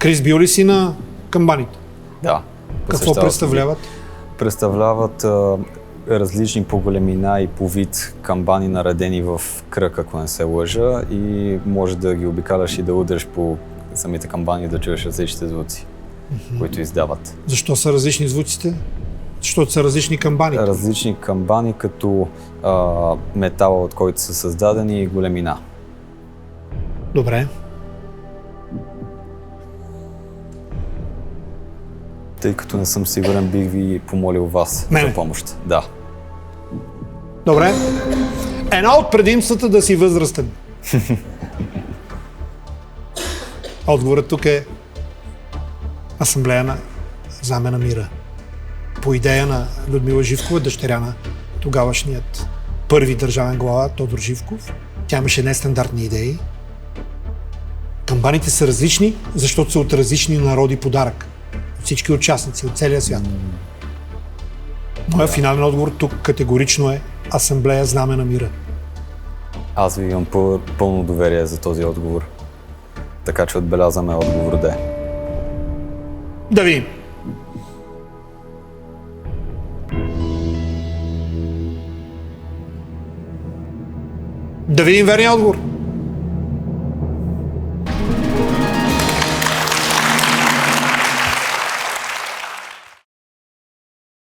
Крис, бил ли си на камбаните? Да. Какво представляват? Представляват различни по големина и по вид камбани, наредени в кръг, ако не се лъжа, и може да ги обикаляш и да удреш по самите камбани, да чуеш различните звуци, които издават. Защо са различни звуците? Защото са различни камбани. Различни камбани, като метала, от който са създадени, и големина. Добре. Тъй като не съм сигурен, бих ви помолил вас за помощ. Да. Добре. Една от предимствата да си възрастен. Отговорът тук е Асамблея на Знаме на мира. По идея на Людмила Живкова, дъщеря на тогавашният първи държавен глава Тодор Живков. Тя имаше нестандартни идеи. Камбаните са различни, защото са от различни народи подарък. От всички участници, от целия свят. Моя финален отговор тук категорично е Асамблея Знаме на мира. Аз ви имам пълно доверие за този отговор. Така че отбелязваме отговор Д. Да видим. Да видим верния отговор.